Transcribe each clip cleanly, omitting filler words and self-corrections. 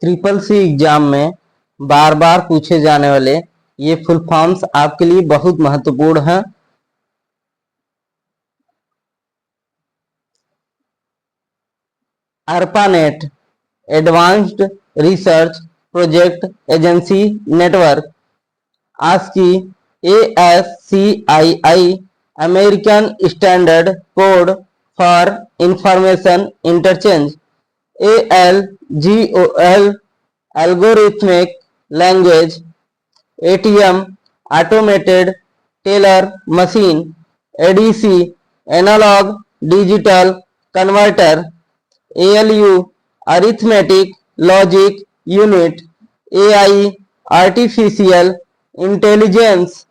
Triple C exam में बार बार पूछे जाने वाले ये फुल फॉर्म्स आपके लिए बहुत महत्वपूर्ण हैं। ARPANET advanced research project agency network, ASCII ASCII American standard code for information interchange, ALGOL algorithmic language, ATM automated teller machine, ADC analog digital converter, ALU arithmetic logic unit, AI artificial intelligence,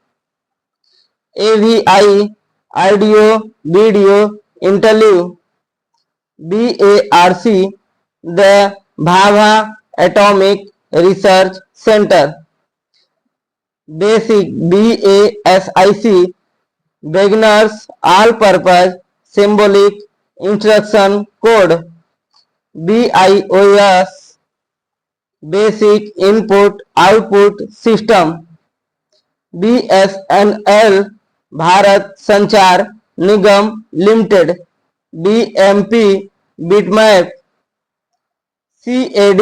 AVI audio video interview, BARC the Bhabha atomic research centre, basic BASIC beginners all purpose symbolic instruction code, BIOS basic input output system, BSNL Bharat Sanchar Nigam limited, BMP bitmap, CAD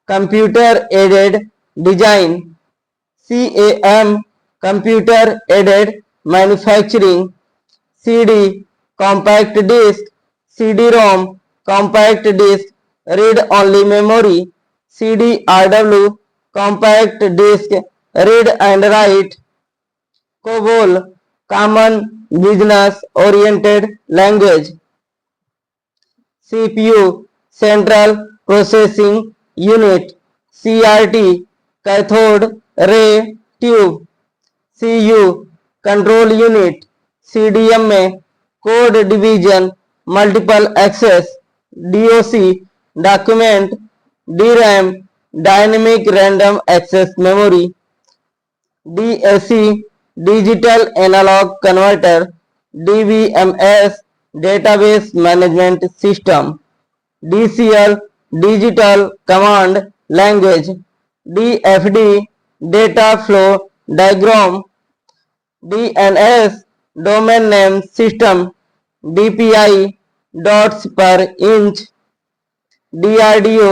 computer aided design, CAM computer aided manufacturing, CD compact disc, CD-ROM compact disc read only memory, CDRW compact disc read and write, COBOL common business oriented language, CPU central processing unit, CRT cathode ray tube, CU control unit, CDM में code division multiple access, DOC document DRAM dynamic random access memory, DAC digital analog converter, DBMS database management system, DCL digital command language, DFD data flow diagram, DNS domain name system, DPI dots पर inch, DRDO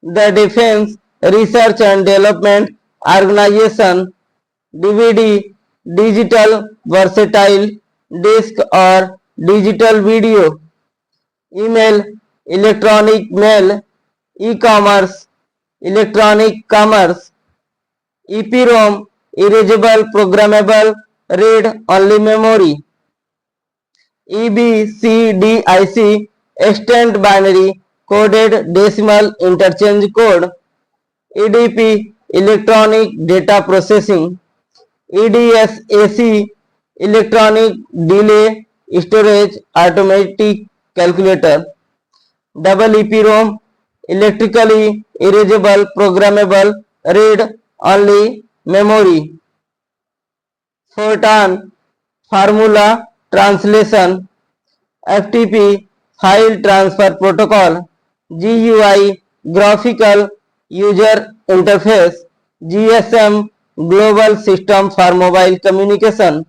the defence research and development organisation, DVD digital versatile disc और digital video, email electronic mail, e commerce electronic commerce, EPROM erasable programmable read only memory, EBCDIC extend binary coded decimal interchange code, EDP electronic data processing, EDSAC electronic delay storage automatic calculator, EEPROM electrically erasable programmable read only memory, Fortran formula translation, FTP file transfer protocol, GUI graphical user interface, GSM global system for mobile communication,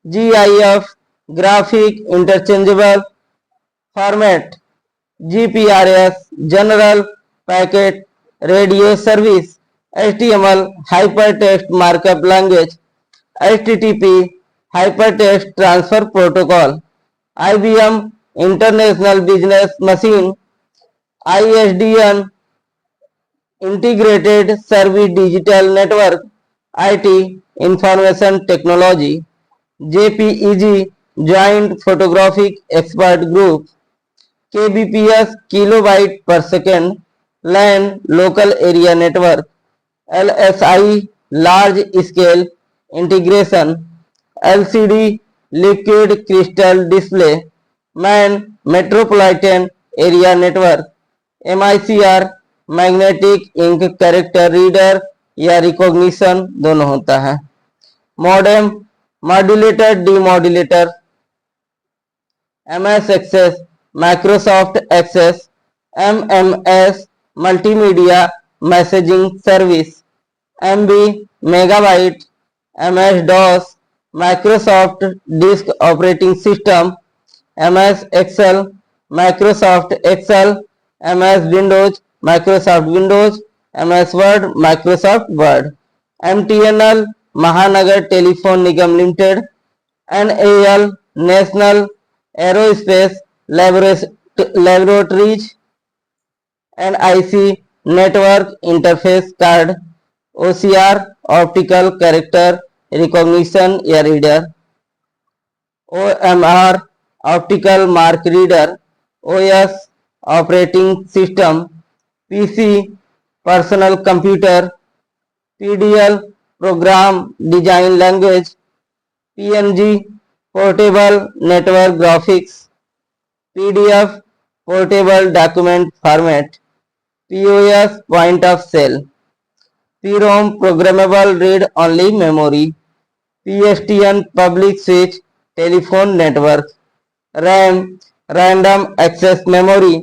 GIF graphic interchangeable format, GPRS general packet radio service, HTML hypertext markup language, HTTP hypertext transfer protocol, IBM international business machine, ISDN integrated service digital network, IT information technology, JPEG joint photographic expert group, KBPS kilobyte per second LAN local area network, LSI large scale integration, LCD liquid crystal display, MAN metropolitan area network, MICR magnetic ink character reader या recognition दोनों होता है, modem modulator demodulator, MS access Microsoft access, MMS multimedia messaging service, MB megabyte, MS DOS, Microsoft disk operating system, MS Excel, Microsoft Excel, MS Windows, Microsoft Windows, MS Word, Microsoft Word, MTNL Mahanagar telephone Nigam limited, NAL national aerospace laboratories, NIC network interface card, OCR optical character recognition या reader, OMR optical mark reader, OS operating system, PC personal computer, PDL program design language, PNG portable network graphics, PDF portable document format, POS point of sale, PROM programmable read only memory, PSTN public switch telephone network, RAM random access memory,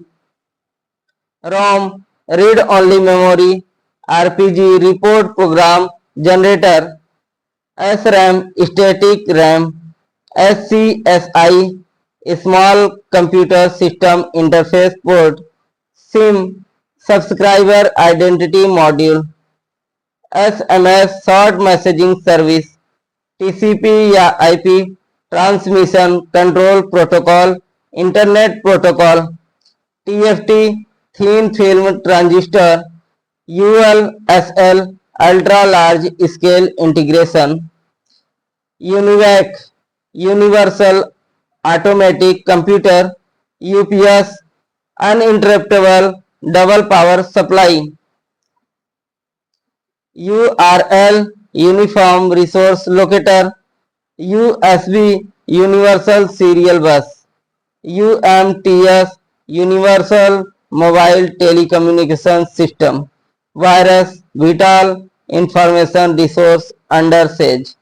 ROM read only memory, RPG report program generator, SRAM static RAM, SCSI small computer system interface port, SIM subscriber identity module, SMS short messaging service, TCP या IP transmission control protocol internet protocol, TFT thin film transistor, ULSL ultra large scale integration, UNIVAC universal automatic computer, UPS uninterruptible double power supply, URL uniform resource locator, USB universal serial बस, UMTS universal mobile telecommunication system, virus vital information resource under siege,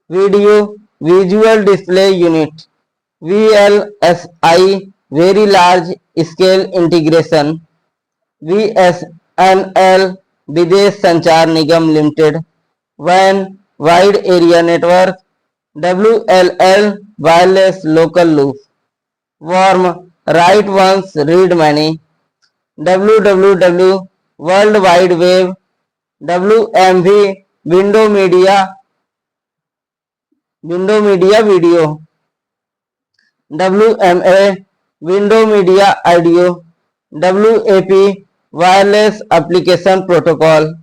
video visual display unit, VLSI very large scale integration, VSNL Videsh Sanchar Nigam limited, WAN wide area network, WLL wireless local loop, worm write once read many, WWW world wide web, WMV window media video, WMA window media audio, WAP wireless application protocol,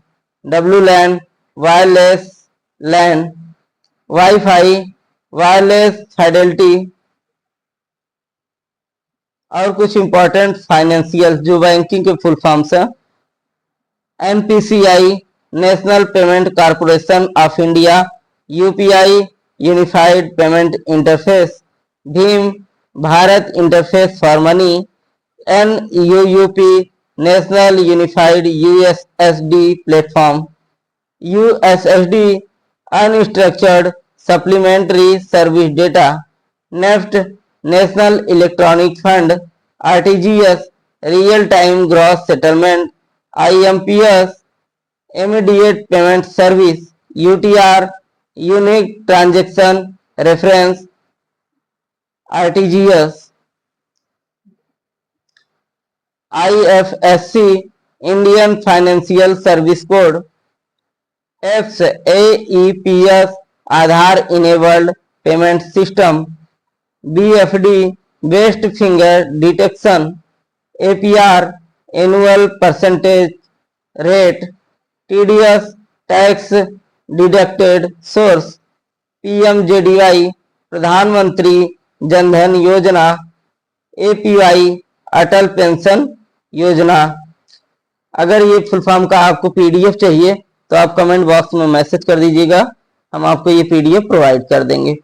WLAN wireless LAN, wifi wireless fidelity. और कुछ important financial जो banking के full forms हैं, NPCI national payment corporation of India, UPI unified payment interface, Bhim Bharat interface for money, NUUP national unified USSD platform, USSD unstructured supplementary service data, NEFT national electronic fund, RTGS real time gross settlement, IMPS immediate payment service, UTR unique transaction reference, RTGS, IFSC Indian financial service code, EPS AEPS Aadhaar enabled payment system, BFD best finger detection, APR annual percentage rate, TDS tax deducted source, PMJDY प्रधानमंत्री जनधन योजना, APY अटल pension योजना। अगर ये full form का आपको PDF चाहिए तो आप कमेंट बॉक्स में मैसेज कर दीजिएगा, हम आपको ये PDF प्रोवाइड कर देंगे।